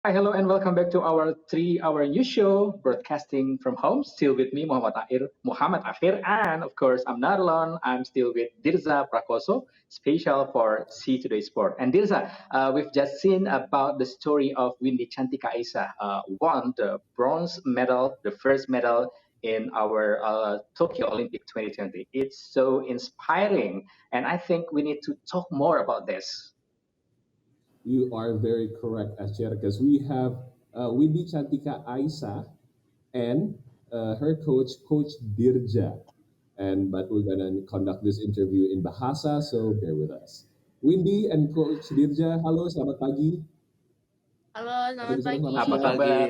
Hi, hello, and welcome back to our 3-hour news show, broadcasting from home. Still with me, Muhammad Akhir, and of course, I'm not alone. I'm still with Dirza Prakoso, special for See Today Sport. And Dirza, we've just seen about the story of Windy Cantika Aisa, won the bronze medal, the first medal in our Tokyo Olympic 2020. It's so inspiring, and I think we need to talk more about this. You are very correct, Asher, because we have Windy Chantika Aisa and her coach, Coach Dirja. But we're gonna conduct this interview in Bahasa, so bear with us. Windy and Coach Dirja, halo, selamat pagi. Halo, Atau selamat bisa pagi. selamat Apa siang. kabar?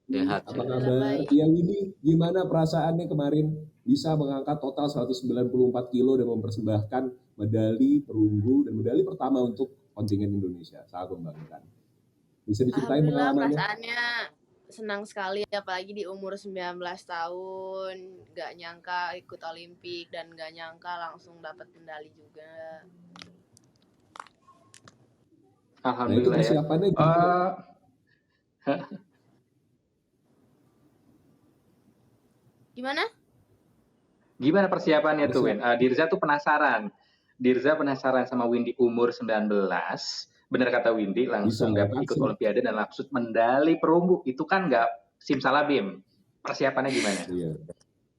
Sehat. Apa Alhamdulillah kabar? baik. Iya Windy, gimana perasaannya kemarin bisa mengangkat total 194 kilo dan mempersembahkan medali perunggu dan medali pertama untuk kontingen Indonesia? Sangat membanggakan. Bisa diceritain Alhamdulillah pengalamannya? perasaannya senang sekali, apalagi di umur 19 tahun. Gak nyangka ikut Olimpik dan gak nyangka langsung dapat medali juga. Nah, itu Alhamdulillah ya. persiapannya gimana? Gimana? Gimana persiapannya tuh, Win? Persiapan. Dirza tuh penasaran. Dirza penasaran sama Windy umur 19. Bener kata Windy, langsung Bisa, dapat ikut langsung. Olimpiade dan langsung medali perunggu. Itu kan nggak simsalabim. Persiapannya gimana? Iya.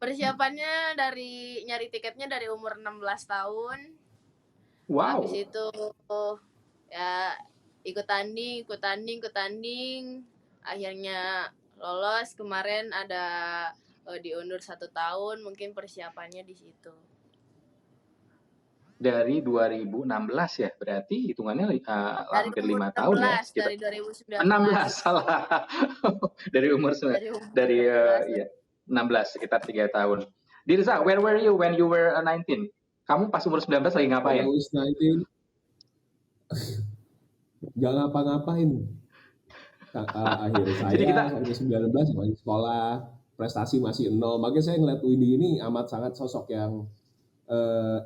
Persiapannya dari nyari tiketnya dari umur 16 tahun. Wow. Habis itu ya ikut tanding. Akhirnya lolos. Kemarin ada diundur 1 tahun, mungkin persiapannya di situ. Dari 2016 ya, berarti hitungannya hampir 5 tahun ya. Dari 2019. 16, salah. Dari umur 16, sekitar 3 tahun. Dirza, where were you when you were 19? Kamu pas umur 19 lagi ngapain? When I was 19, nggak ngapa-ngapain. Akhir saya, Jadi kita umur 19 masih sekolah, prestasi masih 0. Makanya saya ngeliat Windy ini amat sangat sosok yang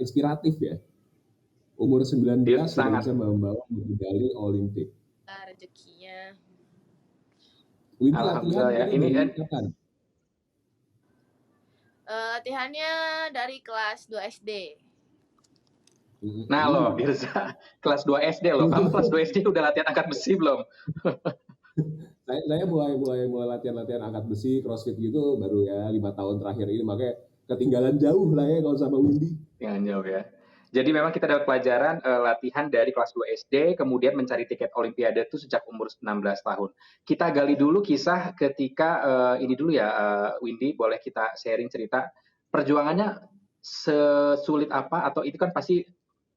inspiratif ya. Umur 19 Dia sudah sangat. bisa membawa medali Olimpik. Rezekinya. Windy Alhamdulillah ya. latihan Ini dari kan kapan? Latihannya dari kelas 2 SD. Nah loh, Dirza, kelas 2 SD loh. Kamu kelas 2 SD udah latihan angkat besi belum? Saya mulai latihan angkat besi, crossfit gitu baru ya 5 tahun terakhir ini, makanya ketinggalan jauh lah ya kalau sama Windy. Ketinggalan jauh ya. Jadi memang kita dapat pelajaran latihan dari kelas 2 SD, kemudian mencari tiket Olimpiade itu sejak umur 16 tahun. Kita gali dulu kisah ketika ini dulu ya, Windy, boleh kita sharing cerita perjuangannya sesulit apa, atau itu kan pasti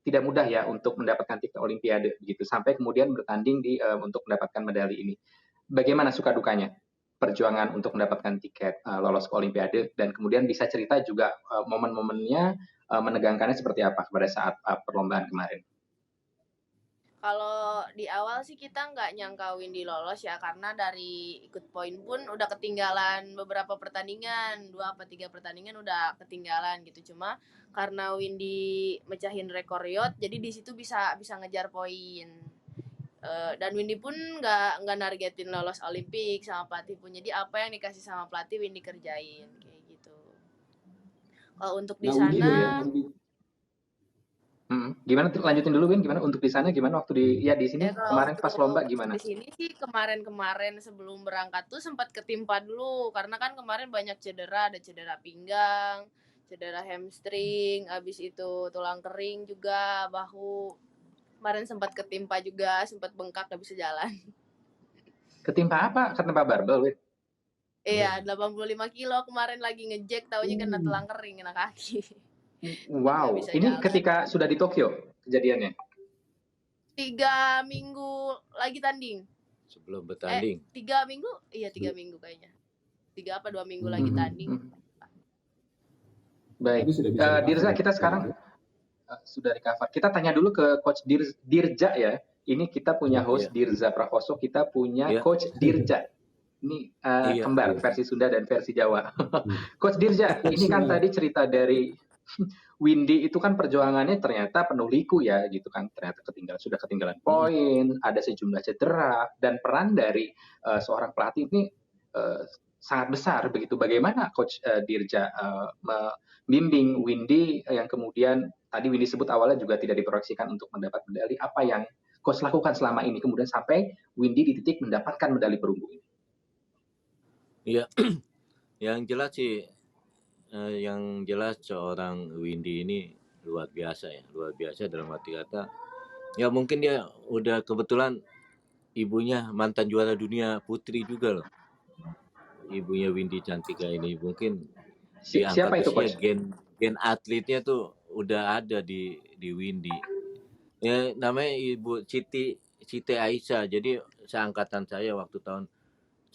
tidak mudah ya untuk mendapatkan tiket Olimpiade begitu, sampai kemudian bertanding untuk mendapatkan medali ini. Bagaimana suka dukanya perjuangan untuk mendapatkan tiket lolos ke Olimpiade, dan kemudian bisa cerita juga momen-momennya menegangkannya seperti apa pada saat perlombaan kemarin? Kalau di awal sih kita nggak nyangka Windy lolos ya, karena dari ikut poin pun udah ketinggalan beberapa pertandingan, 2 apa 3 pertandingan udah ketinggalan gitu. Cuma karena Windy mecahin rekor yacht, jadi di situ bisa ngejar poin. Dan Windy pun nggak nargetin lolos Olimpik sama pelatih pun. Jadi apa yang dikasih sama pelatih Windy kerjain kayak gitu. Kalau untuk di sana Ya, gimana tuh, lanjutin dulu Win, gimana untuk di sana, gimana waktu di sini kemarin pas lomba gimana? Di sini sih kemarin sebelum berangkat tuh sempat ketimpa dulu, karena kan kemarin banyak cedera, ada cedera pinggang, cedera hamstring, habis itu tulang kering juga, bahu. Kemarin sempat ketimpa juga, sempat bengkak, gak bisa jalan. Ketimpa apa? Ketimpa barbel, Win? Iya, 85 kilo kemarin lagi ngejek, taunya kena tulang kering, kena kaki. Wow, ini jalan. Ketika sudah di Tokyo kejadiannya? 3 minggu lagi tanding. Sebelum bertanding? 3 minggu? Iya, 3 minggu kayaknya. 3 apa 2 minggu lagi tanding. Baik, Dirza, kita sekarang sudah recover. Kita tanya dulu ke Coach Dirja ya. Ini kita punya host Dirza Prakoso, kita punya Coach Dirja. Ini kembar, versi Sunda dan versi Jawa. Coach Dirja, ini kan tadi cerita dari Windy itu kan perjuangannya ternyata penuh liku ya gitu kan, ternyata sudah ketinggalan poin, ada sejumlah cedera, dan peran dari seorang pelatih ini sangat besar begitu. Bagaimana Coach Dirja membimbing Windy yang kemudian tadi Windy sebut awalnya juga tidak diproyeksikan untuk mendapat medali, apa yang Coach lakukan selama ini kemudian sampai Windy di titik mendapatkan medali perunggu ini? Iya, yang jelas sih, yang jelas seorang Windy ini luar biasa ya, luar biasa dalam arti kata, ya mungkin dia udah kebetulan ibunya mantan juara dunia putri juga loh. Ibunya Windy Cantika ini mungkin di angkat Siapa itu besinya Coach? gen atletnya tuh udah ada di Windy. Ya namanya Ibu Siti Aisyah. Jadi seangkatan saya waktu tahun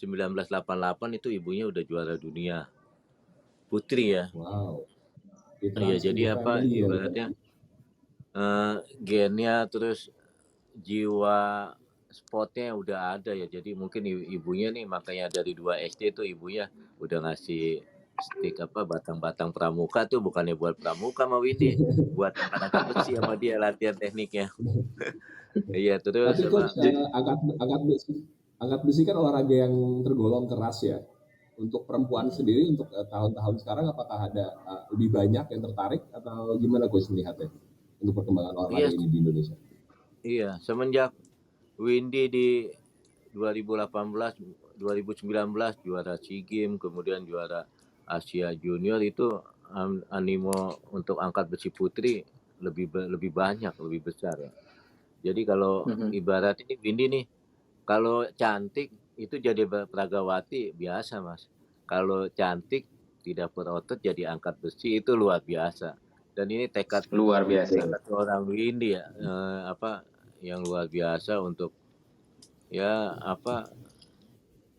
1988 itu ibunya udah juara dunia putri ya. Wow. Iya, Literasi in jadi the apa family ya. ibaratnya gennya terus jiwa sportnya udah ada ya. Jadi mungkin ibunya nih makanya dari 2 SD tuh ibunya udah ngasih stick batang-batang pramuka tuh bukannya buat pramuka sama Windy, buat angkat-angkat besi sama dia latihan tekniknya. Iya, terus Tapi Coach, sama angkat besi kan olahraga yang tergolong keras ya. Untuk perempuan sendiri, untuk tahun-tahun sekarang, apakah ada lebih banyak yang tertarik atau gimana Coach melihatnya untuk perkembangan olahraga iya, ini di Indonesia? iya, semenjak Windy di 2018, 2019 juara SEA Games, kemudian juara Asia Junior itu animo untuk angkat besi putri lebih banyak, lebih besar ya. Jadi kalau ibarat ini Windy nih, kalau cantik itu jadi peragawati biasa Mas. Kalau cantik tidak berotot jadi angkat besi itu luar biasa. Dan ini tekad Luar biasa. seorang Windy ya, yang luar biasa untuk ya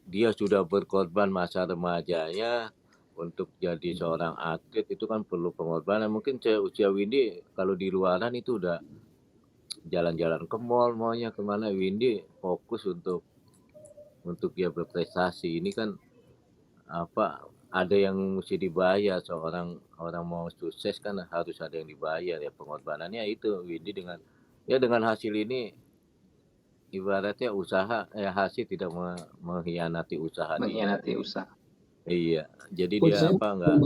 dia sudah berkorban masa remajanya untuk jadi seorang atlet itu kan perlu pengorbanan. Mungkin usia Windy kalau di luaran itu udah jalan-jalan ke mall maunya kemana, Windy fokus untuk dia berprestasi. Ini kan ada yang mesti dibayar, seorang orang mau sukses kan harus ada yang dibayar ya, pengorbanannya itu Windy dengan hasil ini ibaratnya hasil tidak mengkhianati usaha dia. Mengkhianati usaha. Iya, jadi Coach, dia saya nggak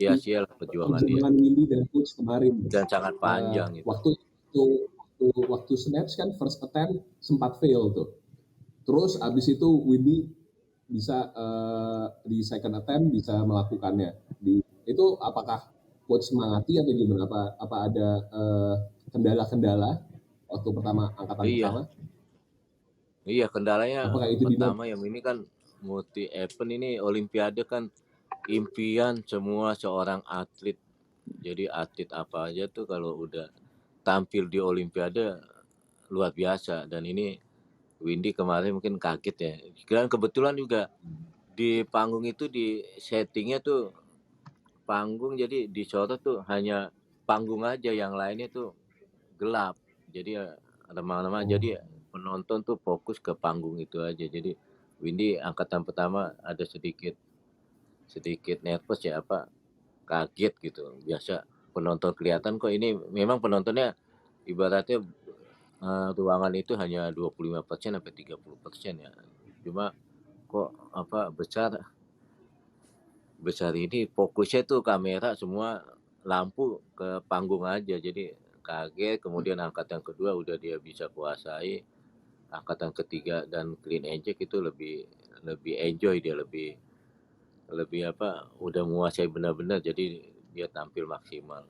sia-sia lah perjuangan dia perjuangan Windy dan Coach kemarin. dan sangat panjang itu. Waktu snatch kan first attempt sempat fail tuh. Terus abis itu Windy bisa di second attempt bisa melakukannya. Itu apakah Coach semangati atau gimana? Apa ada kendala-kendala waktu angkatan pertama? Iya, kendalanya Apakah itu pertama yang ini kan multi event, ini olimpiade kan impian semua seorang atlet. Jadi atlet apa aja tuh kalau udah tampil di olimpiade luar biasa, dan ini Windy kemarin mungkin kaget ya. Dan kebetulan juga di panggung itu di settingnya tuh panggung, jadi disorot tuh hanya panggung aja, yang lainnya tuh gelap. Jadi remang-remang, jadi penonton tuh fokus ke panggung itu aja. Jadi Windy angkatan pertama ada sedikit nervous ya, kaget gitu. Biasa penonton kelihatan kok ini memang penontonnya ibaratnya ruangan itu hanya 25% sampai 30% ya. Cuma kok besar ini fokusnya tuh kamera semua lampu ke panggung aja, jadi kaget. Kemudian angkatan kedua udah dia bisa kuasai, angkatan ketiga dan clean and jerk itu lebih enjoy, dia lebih udah menguasai benar-benar, jadi dia tampil maksimal.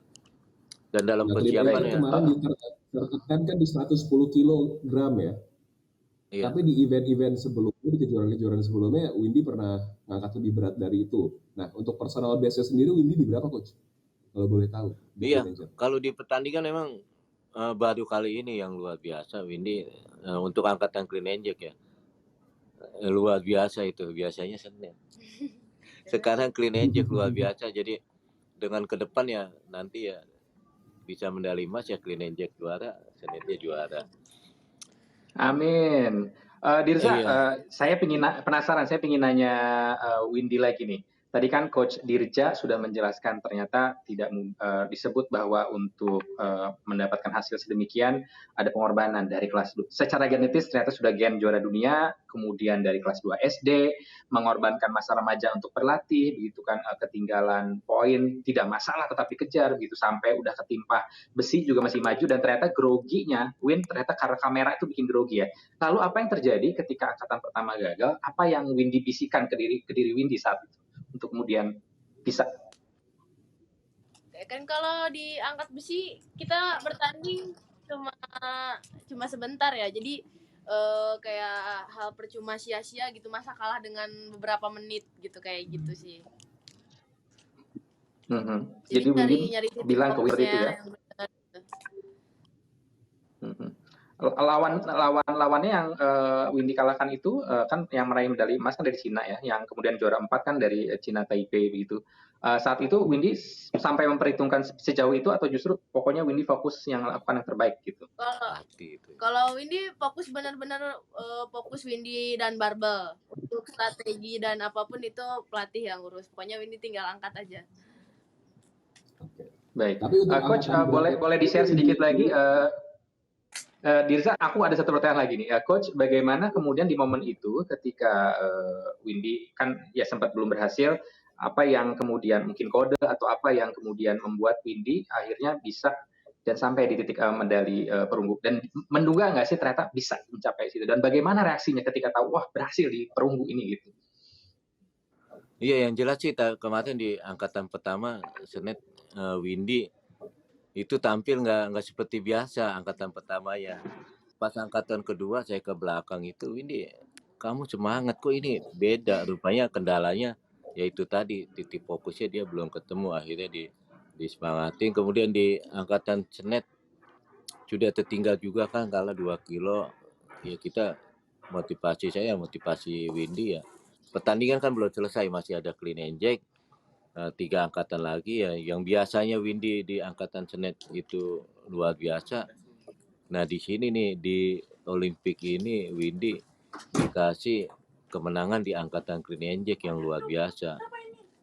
Dan dalam persiapan ya kemarin di tertekan kan di 110 kilogram ya. Iya. Tapi di event-event sebelumnya, di kejuaraan-kejuaraan sebelumnya, Windy pernah ngangkat lebih berat dari itu. Nah, untuk personal base-nya sendiri, Windy di berapa, Coach? Kalau boleh tahu. Iya, kalau di pertandingan memang baru kali ini yang luar biasa Windy untuk angkatan clean and jerk ya. Luar biasa itu, biasanya Senin. Sekarang clean and jerk luar biasa, jadi dengan ke depan ya nanti ya bisa medali emas ya, clean and jerk juara, Senetnya juara. Amin. Dirza, saya penasaran, saya ingin nanya Windy lagi nih. Tadi kan Coach Dirja sudah menjelaskan ternyata tidak disebut bahwa untuk mendapatkan hasil sedemikian ada pengorbanan dari kelas 2. Secara genetis ternyata sudah gen juara dunia, kemudian dari kelas 2 SD, mengorbankan masa remaja untuk berlatih, begitu kan, ketinggalan poin, tidak masalah tetap dikejar, begitu sampai udah ketimpa besi juga masih maju, dan ternyata groginya, Win ternyata karena kamera itu bikin grogi ya. Lalu apa yang terjadi ketika angkatan pertama gagal? Apa yang Windy bisikan ke diri Windy saat itu? Untuk kemudian bisa. Kan kalau di angkat besi kita bertanding cuma sebentar ya, jadi kayak hal percuma sia-sia gitu, masa kalah dengan beberapa menit gitu, kayak gitu sih. Jadi Windy nyari titik bilang ke Windy itu ya. yang benar gitu. Lawannya yang Windy kalahkan itu kan yang meraih medali emas kan dari Cina ya, yang kemudian juara 4 kan dari Cina Taipei begitu. Saat itu Windy sampai memperhitungkan sejauh itu, atau justru pokoknya Windy fokus yang lakukan yang terbaik gitu? Kalau Windy fokus benar-benar fokus Windy dan barbel. Untuk strategi dan apapun itu pelatih yang urus. Pokoknya Windy tinggal angkat aja. Baik. Coach, boleh di-share sedikit lagi. Dirza, aku ada satu pertanyaan lagi nih. Coach, bagaimana kemudian di momen itu ketika Windy kan ya sempat belum berhasil, apa yang kemudian mungkin kode atau apa yang kemudian membuat Windy akhirnya bisa dan sampai di titik medali perunggu, dan menduga nggak sih ternyata bisa mencapai situ, dan bagaimana reaksinya ketika tahu wah berhasil di perunggu ini gitu? Iya, yang jelas sih kemarin di angkatan pertama Senet Windy itu tampil nggak seperti biasa angkatan pertama ya. Pas angkatan kedua saya ke belakang itu, Windy kamu semangat kok, ini beda. Rupanya kendalanya yaitu tadi titik fokusnya dia belum ketemu, akhirnya disemangatin. Kemudian di angkatan Senet sudah tertinggal juga kan, kalah 2 kilo. Ya kita motivasi Windy ya. Pertandingan kan belum selesai, masih ada clean and jerk. 3 angkatan lagi ya, yang biasanya Windy di angkatan Senet itu luar biasa. Nah di sini nih di Olimpik ini Windy dikasih kemenangan di angkatan clean and jerk yang luar biasa.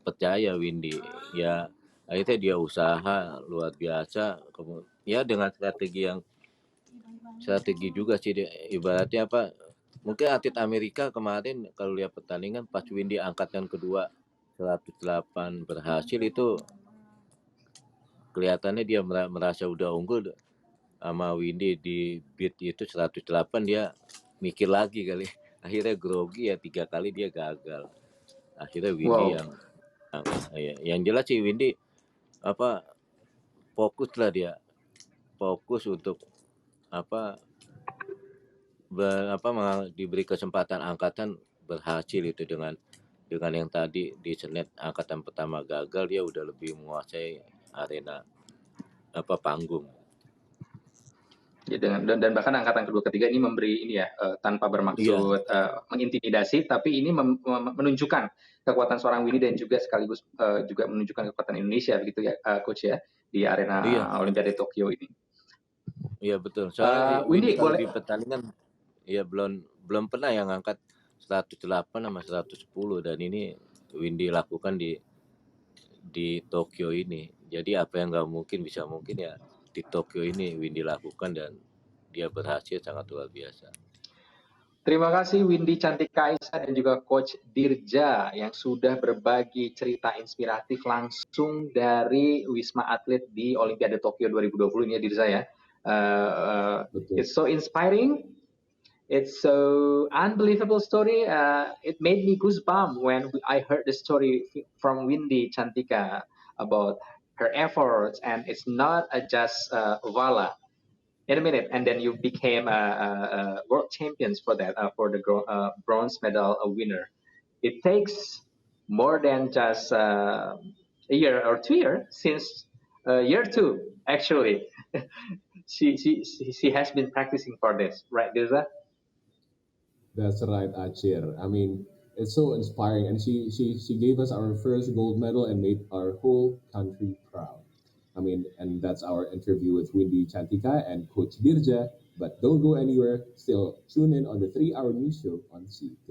Percaya Windy ya, akhirnya dia usaha luar biasa, ya dengan strategi juga sih dia, ibaratnya apa, mungkin atlet Amerika kemarin kalau lihat pertandingan pas Windy angkatan kedua 108 berhasil itu kelihatannya dia merasa udah unggul sama Windy. Di beat itu 108 dia mikir lagi kali, akhirnya grogi ya, 3 kali dia gagal, akhirnya Windy yang jelas sih Windy apa fokus lah, dia fokus untuk diberi kesempatan angkatan berhasil itu dengan yang tadi di Senet angkatan pertama gagal, dia udah lebih menguasai arena panggung. Ya, dan bahkan angkatan kedua ketiga ini memberi ini ya, tanpa bermaksud mengintimidasi, tapi ini menunjukkan kekuatan seorang Windy dan juga sekaligus juga menunjukkan kekuatan Indonesia begitu ya, Coach ya, di arena Olimpiade Tokyo ini. Iya betul. Soalnya Windy kalau di pertandingan ya belum pernah yang angkat 108 sama 110, dan ini Windy lakukan di Tokyo ini. Jadi apa yang nggak mungkin bisa mungkin ya di Tokyo ini Windy lakukan, dan dia berhasil sangat luar biasa. Terima kasih Windy Cantika Aisa dan juga Coach Dirja yang sudah berbagi cerita inspiratif langsung dari Wisma Atlet di Olimpiade Tokyo 2020 ini ya Dirja ya. It's so inspiring. It's so unbelievable story. It made me goosebumps when I heard the story from Windy Cantika about her efforts, and it's not just voila in a minute, and then you became a world champions for that, for the bronze medal winner. It takes more than just a year or 2 years, since year 2 actually. she has been practicing for this, right, Dirza? That's right, Achir. I mean, it's so inspiring, and she gave us our first gold medal and made our whole country proud. I mean, and that's our interview with Windy Cantika and Coach Dirja. But don't go anywhere. Still tune in on the 3-Hour News Show on CTV.